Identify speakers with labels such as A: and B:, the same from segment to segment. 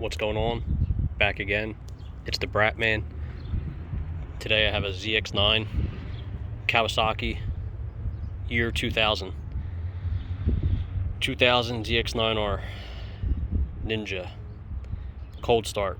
A: what's going on? Back again. It's the Brat Man. Today I have a ZX9 Kawasaki, year 2000 ZX9-R Ninja, cold start.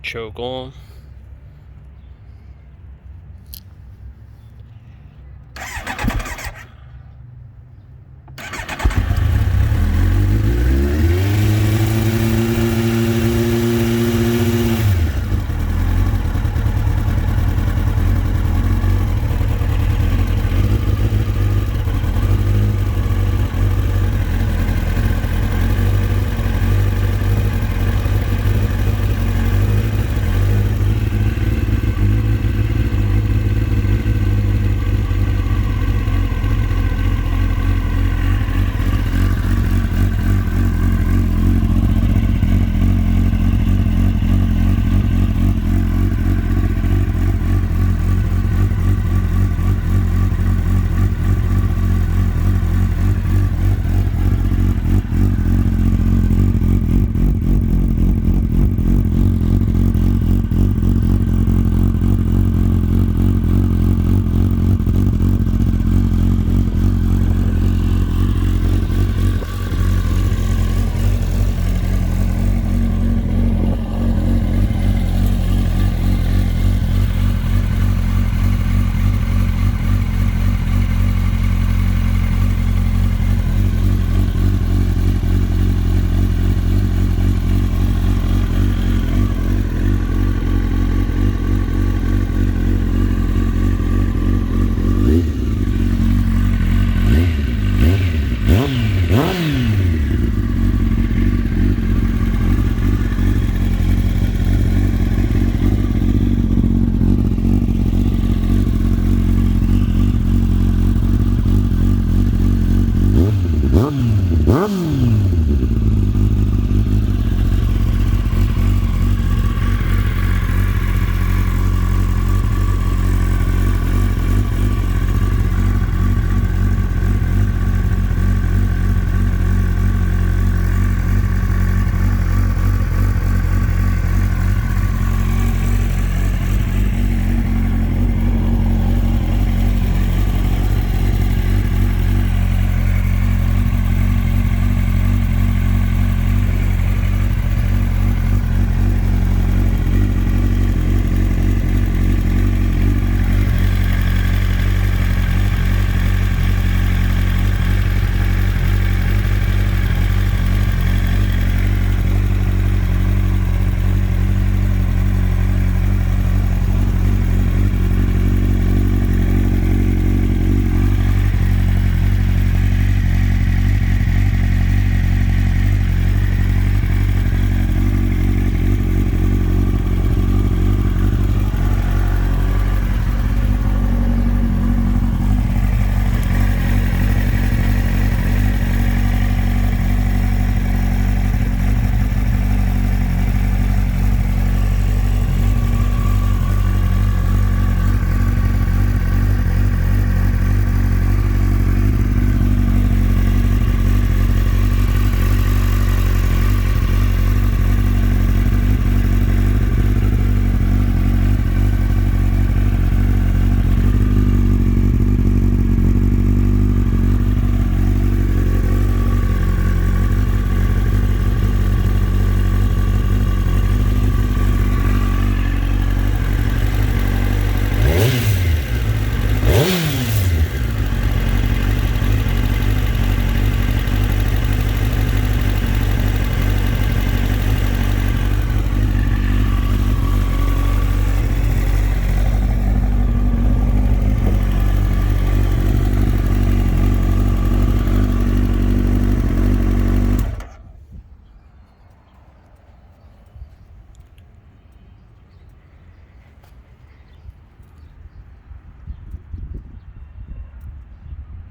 A: Choke on.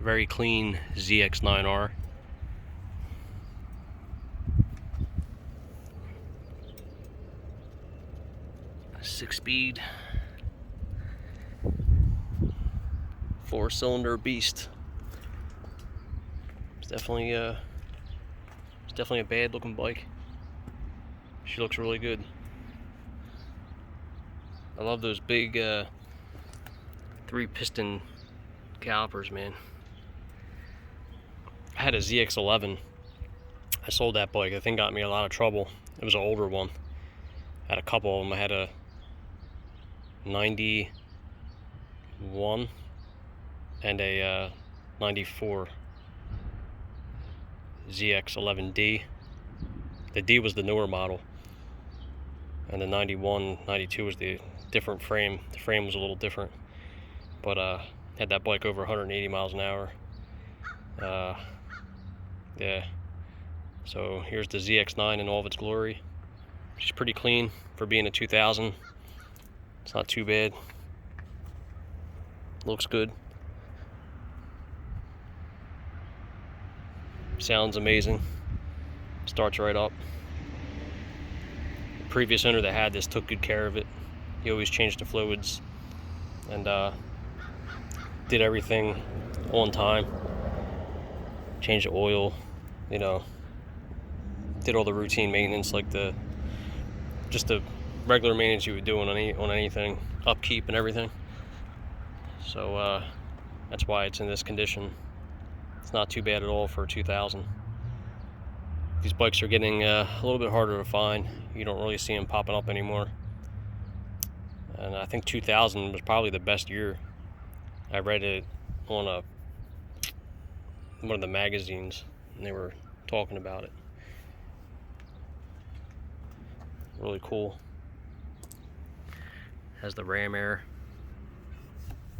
A: Very clean ZX9-R. A 6-speed, 4-cylinder beast. It's definitely a bad looking bike. She looks really good. I love those big 3-piston calipers, man. I had a ZX11. I sold that bike. The thing got me a lot of trouble. It was an older one. I had a couple of them. I had a 91 and a 94 ZX11D. The D was the newer model, and the 91, 92 was the different frame. The frame was a little different, but had that bike over 180 miles an hour. Yeah, so here's the ZX9 in all of its glory. She's pretty clean for being a 2000. It's not too bad. Looks good. Sounds amazing. Starts right up. The previous owner that had this took good care of it. He always changed the fluids and did everything on time. Changed the oil, you know, did all the routine maintenance, like just the regular maintenance you would do on anything, upkeep and everything. So that's why it's in this condition. It's not too bad at all for a 2000. These bikes are getting a little bit harder to find. You don't really see them popping up anymore. And I think 2000 was probably the best year. I read it on one of the magazines, and they were talking about it. Really cool. Has the ram air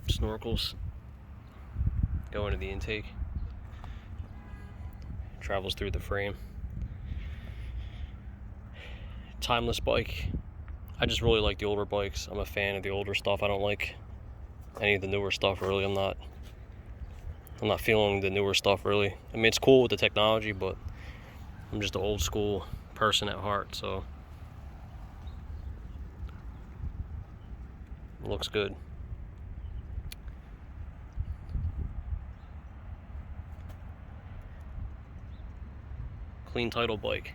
A: snorkels going to the intake. Travels through the frame. Timeless bike. I just really like the older bikes. I'm a fan of the older stuff. I don't like any of the newer stuff, really. I'm not feeling the newer stuff, really. I mean, it's cool with the technology, but I'm just an old school person at heart, so it looks good. Clean title bike.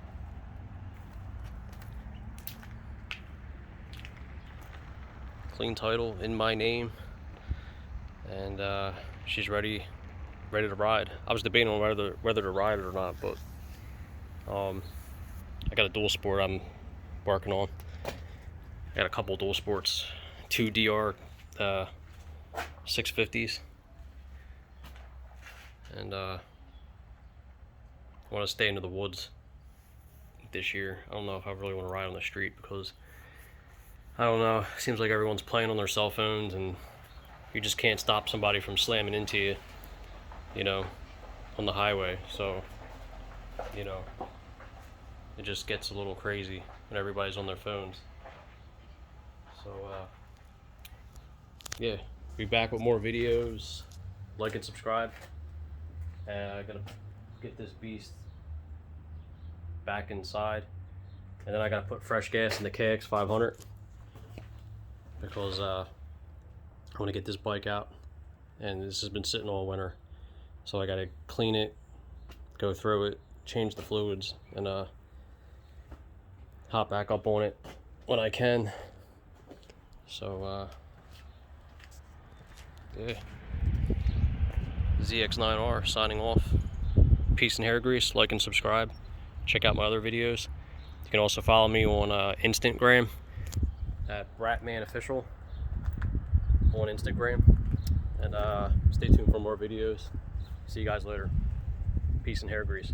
A: Clean title in my name, and she's ready to ride. I was debating on whether to ride it or not, but I got a dual sport I'm working on. I got a couple dual sports, 2 DR 650s, and I want to stay into the woods this year. I don't know if I really want to ride on the street because I don't know, it seems like everyone's playing on their cell phones and you just can't stop somebody from slamming into you, you know, on the highway. So, you know, it just gets a little crazy when everybody's on their phones. So, yeah, be back with more videos. Like and subscribe. I gotta get this beast back inside, and then I gotta put fresh gas in the Gsxr because I want to get this bike out, and this has been sitting all winter, so I gotta clean it, go through it, change the fluids, and hop back up on it when I can. So yeah, ZX9-R signing off. Peace and hair grease. Like and subscribe. Check out my other videos. You can also follow me on Instagram at BratmanOfficial on Instagram, and stay tuned for more videos. See you guys later. Peace and hair grease.